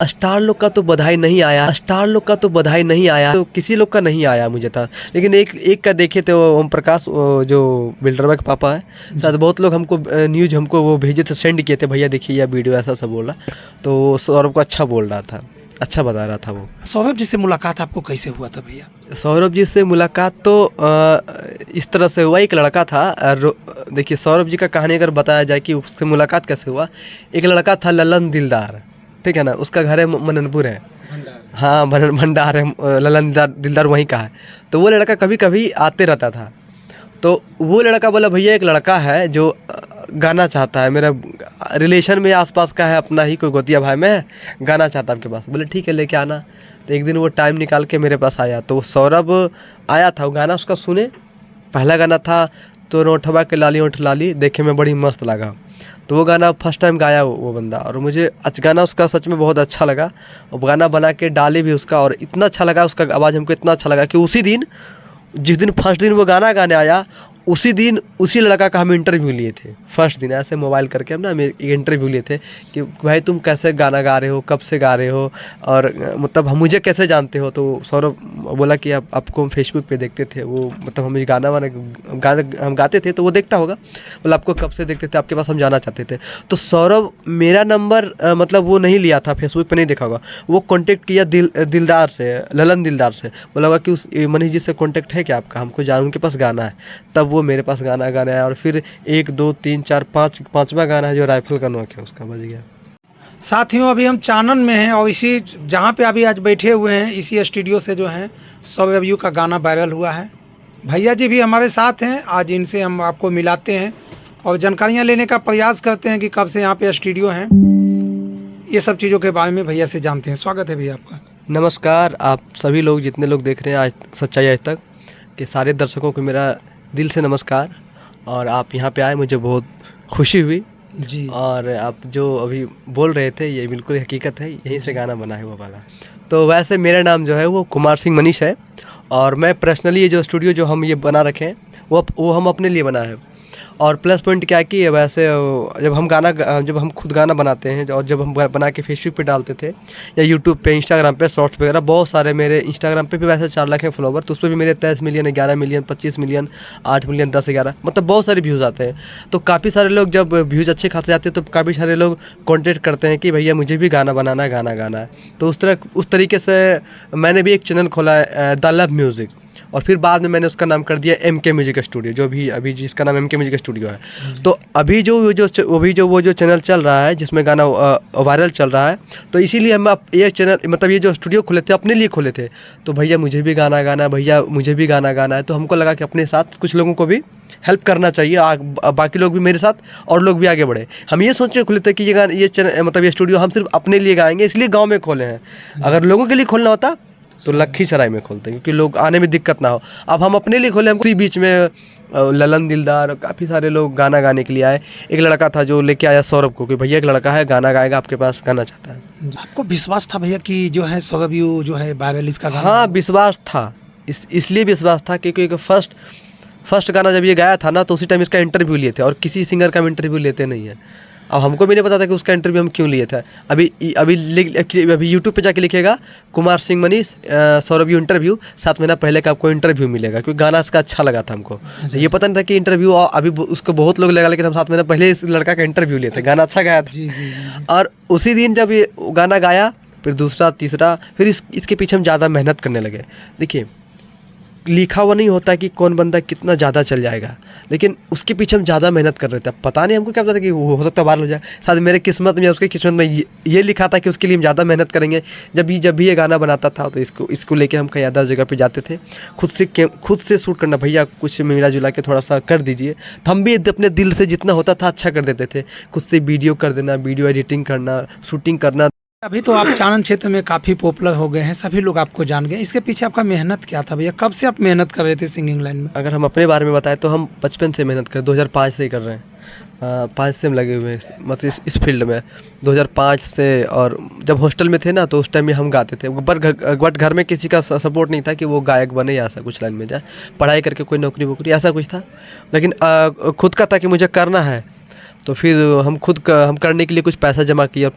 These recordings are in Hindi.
स्टार लोग का तो बधाई नहीं आया, स्टार लोग का तो बधाई नहीं आया, तो किसी लोग का नहीं आया मुझे था। लेकिन एक एक का देखे थे, वो ओम प्रकाश, वो जो बिल्डरवा के पापा है, शायद बहुत लोग हमको न्यूज हमको वो भेजे थे, सेंड किए थे, भैया देखिए यह वीडियो ऐसा सब बोल रहा। तो सौरभ को अच्छा बोल रहा था, अच्छा बता रहा था वो। सौरभ जी से मुलाकात आपको कैसे हुआ था भैया? सौरभ जी से मुलाकात तो इस तरह से हुआ, एक लड़का था, देखिए सौरभ जी का कहानी अगर बताया जाए कि उससे मुलाकात कैसे हुआ। एक लड़का था ललन दिलदार, ठीक है ना, उसका घर है मननपुर है, हाँ भंडार है, ललन दिलदार वहीं का है। तो वो लड़का कभी कभी आते रहता था। तो वो लड़का बोला भैया एक लड़का है जो गाना चाहता है, मेरा रिलेशन में आसपास का है, अपना ही कोई गोतिया भाई में गाना चाहता है आपके पास। बोले ठीक है लेके आना। तो एक दिन वो टाइम निकाल के मेरे पास आया, तो सौरभ आया था, वो गाना उसका सुने, पहला गाना था तो नोठवा के लाली ओठ लाली, देखे में बड़ी मस्त लगा। तो वो गाना फर्स्ट टाइम गाया वो बंदा, और मुझे गाना उसका सच में बहुत अच्छा लगा। और गाना बना के डाले भी उसका, और इतना अच्छा लगा उसका आवाज़ हमको, इतना अच्छा लगा कि उसी दिन, जिस दिन फर्स्ट दिन वो गाना गाने आया, उसी दिन उसी लड़का का हम इंटरव्यू लिए थे। फर्स्ट दिन ऐसे मोबाइल करके हम ना इंटरव्यू लिए थे कि भाई तुम कैसे गाना गा रहे हो, कब से गा रहे हो, और मतलब हम मुझे कैसे जानते हो। तो सौरभ बोला कि आपको हम फेसबुक पे देखते थे, वो मतलब हम गाना हम गाते थे तो वो देखता होगा। बोला आपको कब से देखते थे, आपके पास हम जाना चाहते थे। तो सौरभ मेरा नंबर मतलब वो नहीं लिया था, फेसबुक पे नहीं देखा होगा, वो कॉन्टेक्ट किया दिलदार से, ललन दिलदार से। बोला होगा कि उस मनीष जी से कॉन्टेक्ट है क्या आपका, हमको उनके पास गाना है। तब वो मेरे पास गाना गाने आया, और फिर 1 2 3 4 5 पाँचवा गाना है जो राइफल का नॉक है, उसका बज गया। साथियों अभी हम चानन में हैं, और इसी जहाँ पे अभी आज बैठे हुए हैं, इसी स्टूडियो से जो है सौरभ यू का गाना वायरल हुआ है। भैया जी भी हमारे साथ हैं, आज इनसे हम आपको मिलाते हैं और जानकारियाँ लेने का प्रयास करते हैं कि कब से यहाँ पे स्टूडियो हैं, ये सब चीज़ों के बारे में भैया से जानते हैं। स्वागत है भैया आपका। नमस्कार, आप सभी लोग जितने लोग देख रहे हैं आज सच्चाई आज तक के सारे दर्शकों को मेरा दिल से नमस्कार। और आप यहाँ पे आए, मुझे बहुत खुशी हुई जी। और आप जो अभी बोल रहे थे ये बिल्कुल हकीकत है, यहीं से गाना बना है वो वाला। तो वैसे मेरा नाम जो है वो कुमार सिंह मनीष है, और मैं पर्सनली ये जो स्टूडियो जो हम ये बना रखे हैं वो हम अपने लिए बना है। और प्लस पॉइंट क्या है कि वैसे जब हम खुद गाना बनाते हैं, और जब हम बना के फेसबुक पे डालते थे या यूट्यूब पे, इंस्टाग्राम पे शॉर्ट्स वगैरह, बहुत सारे मेरे इंस्टाग्राम पे भी वैसे 4 लाख है फॉलोवर, तो उस पर भी मेरे 23 मिलियन, 11 मिलियन, 25 मिलियन, 8 मिलियन, 10 11, मतलब बहुत सारे व्यूज़ आते हैं। तो काफ़ी सारे लोग जब व्यूज़ अच्छे खासे आते हैं तो काफ़ी सारे लोग कॉन्टेक्ट करते हैं कि भैया मुझे भी गाना बनाना है, गाना गाना है। तो उस तरीके से मैंने भी एक चैनल खोला है, द लव म्यूज़िक, और फिर बाद में मैंने उसका नाम कर दिया MK म्यूजिक स्टूडियो, जो भी अभी जिसका नाम MK म्यूजिक स्टूडियो है। तो अभी वो जो चैनल चल रहा है जिसमें गाना वायरल चल रहा है, तो इसीलिए हम ये चैनल, मतलब ये जो स्टूडियो खोले थे अपने लिए खोले थे। तो भैया मुझे भी गाना गाना है, भैया मुझे भी गाना गाना है, तो हमको लगा कि अपने साथ कुछ लोगों को भी हेल्प करना चाहिए, बाकी लोग भी मेरे साथ और लोग भी आगे बढ़े। हम ये सोच के खोले थे कि ये चैनल, मतलब ये स्टूडियो हम सिर्फ अपने लिए गाएंगे, इसलिए गाँव में खोले हैं। अगर लोगों के लिए खोलना होता तो लखीसराय में खोलते, क्योंकि लोग आने में दिक्कत ना हो। अब हम अपने लिए खोले, हम उसी बीच में ललन दिलदार, काफ़ी सारे लोग गाना गाने के लिए आए। एक लड़का था जो लेके आया सौरभ को कि भैया एक लड़का है गाना गाएगा, आपके पास गाना चाहता है। आपको विश्वास था भैया कि जो है सौरभ यू जो है वायरल इसका गाना? हाँ विश्वास था, इसलिए विश्वास था क्योंकि फर्स्ट गाना जब ये गाया था ना, तो उसी टाइम इसका इंटरव्यू लिए थे, और किसी सिंगर का हम इंटरव्यू लेते नहीं है। अब हमको भी नहीं पता था कि उसका इंटरव्यू हम क्यों लिए थे। अभी यूट्यूब पे जाके लिखेगा कुमार सिंह मनीष सौरभ यू इंटरव्यू, 7 महीना पहले का आपको इंटरव्यू मिलेगा, क्योंकि गाना इसका अच्छा लगा था हमको। ये पता नहीं था कि इंटरव्यू अभी उसको बहुत लोग लगा, लेकिन हम 7 महीना पहले इस लड़का का इंटरव्यू लिए थे, गाना अच्छा गाया था। जी। और उसी दिन जब ये गाना गाया, फिर दूसरा तीसरा, फिर इसके पीछे हम ज़्यादा मेहनत करने लगे। देखिए लिखा हुआ नहीं होता कि कौन बंदा कितना ज़्यादा चल जाएगा, लेकिन उसके पीछे हम ज़्यादा मेहनत कर रहे थे। पता नहीं हमको क्या पता था कि वो हो सकता है वायरल हो जाए। शायद मेरे किस्मत में, उसके किस्मत में ये लिखा था कि उसके लिए हम ज़्यादा मेहनत करेंगे। जब भी ये गाना बनाता था तो इसको लेके हम कहीं ज़्यादा जगह पे जाते थे, खुद से शूट करना, भैया कुछ मिला जुला के थोड़ा सा कर दीजिए। तो हम भी अपने दिल से जितना होता था अच्छा कर देते थे, खुद से वीडियो कर देना, वीडियो एडिटिंग करना, शूटिंग करना। अभी तो आप चानन क्षेत्र में काफ़ी पॉपुलर हो गए हैं, सभी लोग आपको जान गए। इसके पीछे आपका मेहनत क्या था भैया? कब से आप मेहनत कर रहे थे सिंगिंग लाइन में? अगर हम अपने बारे में बताएं तो हम बचपन से मेहनत कर 2005 से ही कर रहे हैं। 5 से हम लगे हुए हैं, मतलब इस फील्ड में 2005 से। और जब हॉस्टल में थे ना तो उस टाइम में हम गाते थे, बट घर में किसी का सपोर्ट नहीं था कि वो गायक बने या ऐसा कुछ लाइन में जाए, पढ़ाई करके कोई नौकरी वोकरी ऐसा कुछ था। लेकिन खुद का था कि मुझे करना है। तो फिर हम हम करने के लिए कुछ पैसा जमा किए, और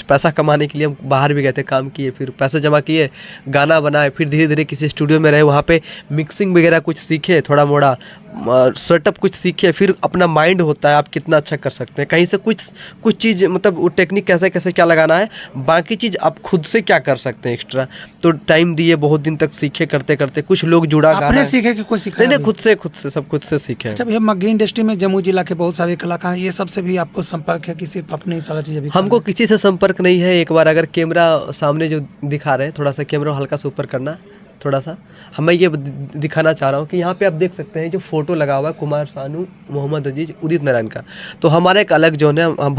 पैसा कमाने के लिए हम बाहर भी गए थे, काम किए, फिर पैसा जमा किए, गाना बनाए, फिर धीरे धीरे किसी स्टूडियो में रहे, वहाँ पे मिक्सिंग वगैरह कुछ सीखे, थोड़ा मोड़ा सेटअप कुछ सीखे। फिर अपना माइंड होता है आप कितना अच्छा कर सकते हैं, कहीं से कुछ चीज़ मतलब वो टेक्निक कैसे कैसे क्या लगाना है, बाकी चीज़ आप खुद से क्या कर सकते हैं एक्स्ट्रा। तो टाइम दिए, बहुत दिन तक सीखे, करते करते कुछ लोग जुड़ा गाना आपने है। सीखे कि कोई सिखाया? नहीं, खुद से सब खुद से सीखे हैं। अच्छा भैया, मगही इंडस्ट्री में जम्मू जिला के बहुत सारे कलाकार हैं, ये सबसे भी आपको संपर्क है कि सिर्फ अपने ही सारा चीज़ अभी हमको किसी से संपर्क नहीं है। एक बार अगर कैमरा सामने जो दिखा रहे हैं, थोड़ा सा कैमरा हल्का से ऊपर करना, थोड़ा सा मैं ये दिखाना चाह रहा हूँ कि यहाँ पे आप देख सकते हैं जो फोटो लगा हुआ है कुमार सानू, मोहम्मद अजीज, उदित नारायण का। तो हमारा एक अलग जोन है, हम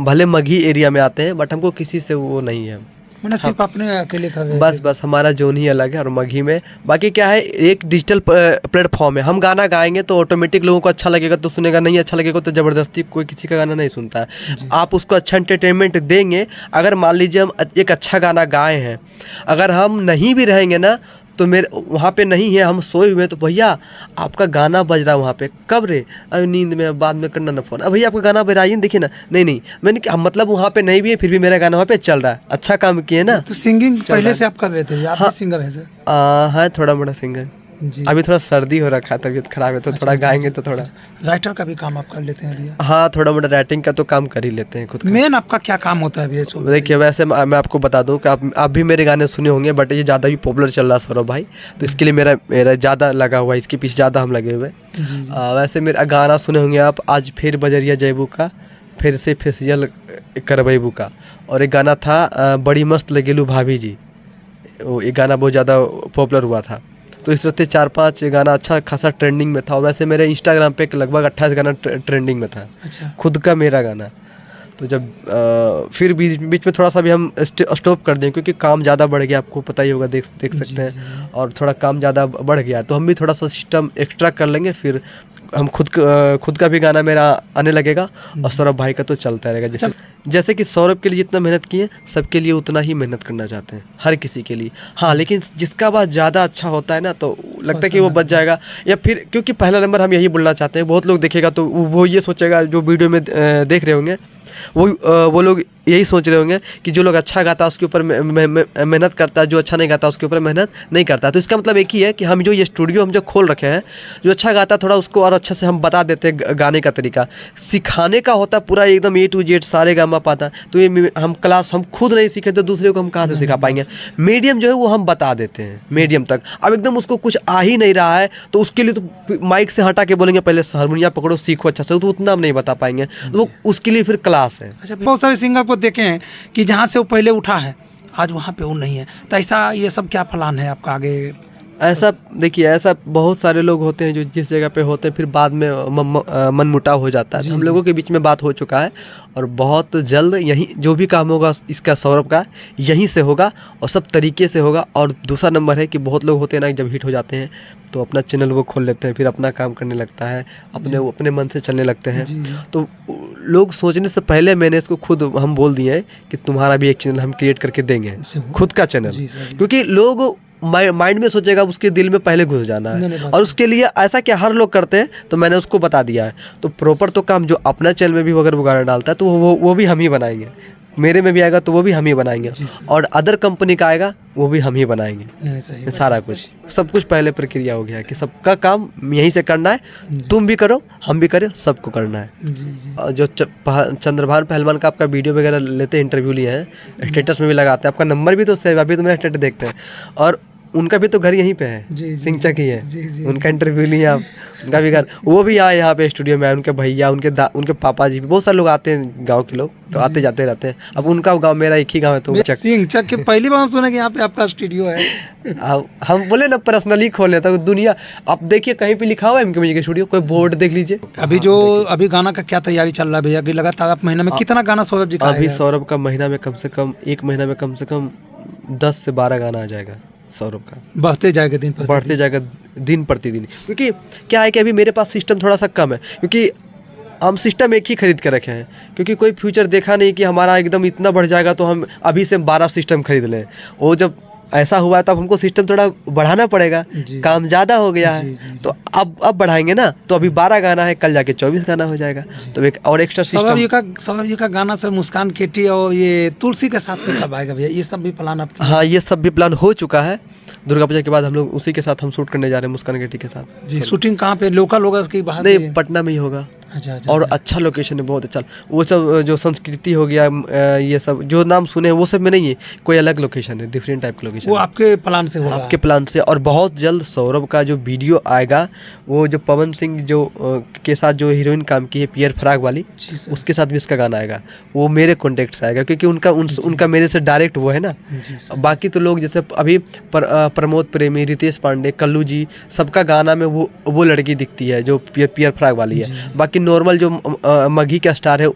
भले मगही एरिया में आते हैं, बट हमको किसी से वो नहीं है, मैंने सिर्फ अपने अकेले कर रहे बस हमारा जोन ही अलग है। और मगही में बाकी क्या है, एक डिजिटल प्लेटफॉर्म है, हम गाना गाएंगे तो ऑटोमेटिक लोगों को अच्छा लगेगा तो सुनेगा, नहीं अच्छा लगेगा तो ज़बरदस्ती कोई किसी का गाना नहीं सुनता है। आप उसको अच्छा एंटरटेनमेंट देंगे। अगर मान लीजिए हम एक अच्छा गाना गाए हैं, अगर हम नहीं भी रहेंगे ना, तो मेरे वहाँ पे नहीं है, हम सोए हुए हैं, तो भैया आपका गाना बज रहा है वहाँ पे, कब रे, अभी नींद में, बाद में करना ना फ़ोन, अब भैया आपका गाना बजाइए, देखिए ना, नहीं मैंने क्या मतलब वहाँ पे नहीं भी है, फिर भी मेरा गाना वहाँ पे चल रहा है, अच्छा काम किए ना। तो सिंगिंग पहले से आप कर रहे थे? आप भी सिंगर है सर? हाँ, थोड़ा मोड़ा सिंगर जी। अभी थोड़ा सर्दी हो रखा है, तबीयत खराब है, तो थोड़ा गाएंगे तो थोड़ा। राइटर का भी काम आप कर लेते हैं भैया? हाँ, थोड़ा मोड़ा राइटिंग का तो काम कर ही लेते हैं खुद का। मेन आपका क्या काम होता है भैया? देखिए, वैसे मैं आपको बता दूं कि आप भी मेरे गाने सुने होंगे, बट ये ज़्यादा भी पॉपुलर चल रहा है सौरभ भाई, तो इसके लिए मेरा ज़्यादा लगा हुआ है, इसके पीछे ज़्यादा हम लगे हुए। वैसे मेरा गाना सुने होंगे आप, आज फिर बजरिया जयबू का, फिर से फेसियल करबेबू का, और एक गाना था बड़ी मस्त लगेलू भाभी जी, वो एक गाना बहुत ज़्यादा पॉपुलर हुआ था। तो इस तरह से 4-5 गाना अच्छा खासा ट्रेंडिंग में था। और वैसे मेरे इंस्टाग्राम पे लगभग 28 गाना ट्रेंडिंग में था, अच्छा, खुद का मेरा गाना। तो जब फिर बीच में थोड़ा सा भी हम स्टॉप कर दें, क्योंकि काम ज़्यादा बढ़ गया, आपको पता ही होगा, देख सकते हैं, और थोड़ा काम ज़्यादा बढ़ गया, तो हम भी थोड़ा सा सिस्टम एक्स्ट्रा कर लेंगे, फिर हम खुद का भी गाना मेरा आने लगेगा, और सौरभ भाई का तो चलता रहेगा। जैसे कि सौरभ के लिए जितना मेहनत किए, सबके लिए उतना ही मेहनत करना चाहते हैं, हर किसी के लिए। हाँ, लेकिन जिसका बात ज़्यादा अच्छा होता है ना, तो लगता है कि वो बच जाएगा, या फिर क्योंकि पहला नंबर हम यही बोलना चाहते हैं। बहुत लोग देखेगा तो वो ये सोचेगा, जो वीडियो में देख रहे होंगे, वो लोग यही सोच रहे होंगे कि जो लोग अच्छा गाता है उसके ऊपर मेहनत करता है, जो अच्छा नहीं गाता उसके ऊपर मेहनत नहीं करता। तो इसका मतलब एक ही है कि हम जो ये स्टूडियो हम जो खोल रखे हैं, जो अच्छा गाता है थोड़ा उसको और अच्छे से हम बता देते हैं, गाने का तरीका सिखाने का होता है पूरा एकदम A to Z सारे गामा पाता है। तो ये हम खुद नहीं सीखे तो दूसरे को हम कहाँ से सिखा पाएंगे। मीडियम जो है वो हम बता देते हैं, मीडियम तक। अब एकदम उसको कुछ आ ही नहीं रहा है तो उसके लिए तो माइक से हटा के बोलेंगे पहले हारमोनिया पकड़ो, सीखो अच्छा से, तो उतना हम नहीं बता पाएंगे, तो वो उसके लिए फिर क्लास है। अच्छा, बहुत सारे सिंगर को देखे हैं कि जहाँ से वो पहले उठा है आज वहाँ पे वो नहीं है, तो ऐसा ये सब क्या प्लान है आपका आगे? ऐसा देखिए, ऐसा बहुत सारे लोग होते हैं जो जिस जगह पे होते हैं, फिर बाद में मनमुटाव हो जाता है। हम लोगों के बीच में बात हो चुका है, और बहुत जल्द यही जो भी काम होगा इसका सौरभ का यहीं से होगा, और सब तरीके से होगा। और दूसरा नंबर है कि बहुत लोग होते हैं ना, जब हिट हो जाते हैं तो अपना चैनल वो खोल लेते हैं, फिर अपना काम करने लगता है, अपने मन से चलने लगते हैं। तो लोग सोचने से पहले मैंने इसको खुद हम बोल दिए हैं कि तुम्हारा भी एक चैनल हम क्रिएट करके देंगे, खुद का चैनल, क्योंकि लोग माइंड में सोचेगा, उसके दिल में पहले घुस जाना है, और उसके लिए ऐसा क्या हर लोग करते हैं, तो मैंने उसको बता दिया है। तो प्रॉपर तो काम जो अपना चैनल में भी अगर वो गाना डालता है तो वो भी हम ही बनाएंगे, मेरे में भी आएगा तो वो भी हम ही बनाएंगे, और अदर कंपनी का आएगा वो भी हम ही बनाएंगे। सारा कुछ सब कुछ पहले प्रक्रिया हो गया कि सबका काम यहीं से करना है, तुम भी करो, हम भी करें, सबको करना है। जो चंद्रभान पहलवान का आपका वीडियो वगैरह लेते हैं, इंटरव्यू लिए हैं, स्टेटस में भी लगाते हैं, आपका नंबर भी तो सेव, अभी तो मेरा स्टेटस देखते हैं, और उनका भी तो घर यहीं पे है, सिंचक ही है, उनका इंटरव्यू लिए आप, उनका भी घर, वो भी आए यहाँ पे स्टूडियो में आए, उनके भैया, उनके पापा जी भी, बहुत सारे लोग आते हैं, गांव के लोग तो आते जाते रहते हैं। अब उनका गांव, मेरा एक ही गांव है, तो सिंचक के पहली बार हम सुना कि यहाँ पे आपका स्टूडियो है। हम बोले ना पर्सनली खोल लेता हूँ दुनिया। आप देखिए कहीं पे लिखा हुआ है MK म्यूजिक स्टूडियो, कोई बोर्ड देख लीजिए। अभी गाना का क्या तैयारी चल रहा है भैया? कि लगातार आप महीना में कितना गाना सौरभ जी का? अभी सौरभ का महीना में कम से कम, एक महीना में कम से कम 10 से 12 गाना आ जाएगा सौरभ का, बढ़ते जाएगा दिन प्रतिदिन। क्योंकि क्या है कि अभी मेरे पास सिस्टम थोड़ा सा कम है, क्योंकि हम सिस्टम एक ही खरीद के रखे हैं, क्योंकि कोई फ्यूचर देखा नहीं कि हमारा एकदम इतना बढ़ जाएगा तो हम अभी से 12 सिस्टम खरीद लें। वो जब ऐसा हुआ है तो अब हमको सिस्टम थोड़ा बढ़ाना पड़ेगा, जी। काम ज़्यादा हो गया जी, है। जी, जी। तो अब बढ़ाएंगे ना, तो अभी 12 गाना है, कल जाके 24 गाना हो जाएगा, तो एक और एक्स्ट्रा सिस्टम। सौरभ जी का गाना सर मुस्कान केटी और ये तुलसी के साथ में कब आएगा भैया, ये सब भी प्लान आपके? हाँ, ये सब भी प्लान हो चुका है। दुर्गा पूजा के बाद हम लोग उसी के साथ हम शूट करने जा रहे हैं, मुस्कान गेटी के साथ। जी, शूटिंग कहाँ पे, लोकल होगा इसके बाहर? नहीं, पटना में ही होगा। अच्छा, अच्छा, और अच्छा। अच्छा लोकेशन है, बहुत अच्छा। वो सब जो संस्कृति हो गया, ये सब जो नाम सुने हैं वो सब में नहीं है, कोई अलग लोकेशन है, डिफरेंट टाइप का लोकेशन वो है। आपके प्लान से होगा? आपके प्लान से। और बहुत जल्द सौरभ का जो वीडियो आएगा, वो जो पवन सिंह जो के साथ जो हीरोइन काम की है, पियर फराग वाली, जी सर। उसके साथ भी इसका गाना आएगा। वो मेरे कॉन्टेक्ट से आएगा, क्योंकि उनका मेरे से डायरेक्ट वो है ना। जी सर। बाकी तो लोग जैसे अभी प्रमोद प्रेमी, रितेश पांडे, कल्लू जी, सबका गाना में वो लड़की दिखती है जो पियर फ्राग वाली है। जी। बाकी नॉर्मल जो मघी का स्टार है,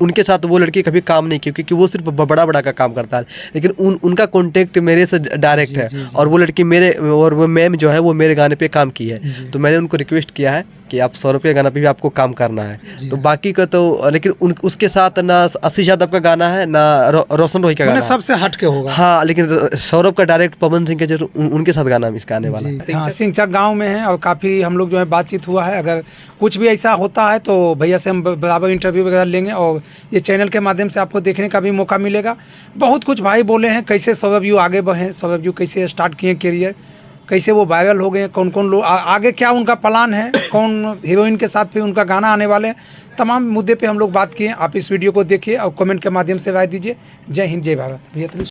उनके साथ वो लड़की कभी काम नहीं की, क्योंकि वो सिर्फ बड़ा बड़ा का काम करता है। लेकिन उनका कॉन्टेक्ट मेरे से डायरेक्ट जी, है। जी, जी। और वो लड़की मेरे, और वो मैम जो है वो मेरे गाने पे काम की है। जी। तो मैंने उनको रिक्वेस्ट किया है कि आप सौरभ के गाना पे भी आपको काम करना है। जी। तो बाकी का तो, लेकिन उसके साथ ना आशीष यादव का गाना है, ना रोशन रोही का गाना है। सबसे हट के होगा। हाँ, लेकिन सौरभ का डायरेक्ट पवन सिंह के जो उनके साथ गाना इसका आने वाला है। हाँ, सिंचक गांव में है और काफ़ी हम लोग जो है बातचीत हुआ है। अगर कुछ भी ऐसा होता है तो भैया से हम बराबर इंटरव्यू वगैरह लेंगे, और ये चैनल के माध्यम से आपको देखने का भी मौका मिलेगा। बहुत कुछ भाई बोले हैं, कैसे सौरभ यू आगे बढ़े, सौरभ यू कैसे स्टार्ट किए करियर, कैसे वो वायरल हो गए, कौन कौन लोग आगे क्या उनका प्लान है, कौन हीरोइन के साथ भी उनका गाना आने वाले हैं, तमाम मुद्दे पे हम लोग बात किए। आप इस वीडियो को देखिए और कमेंट के माध्यम से राय दीजिए। जय हिंद, जय भारत। भैया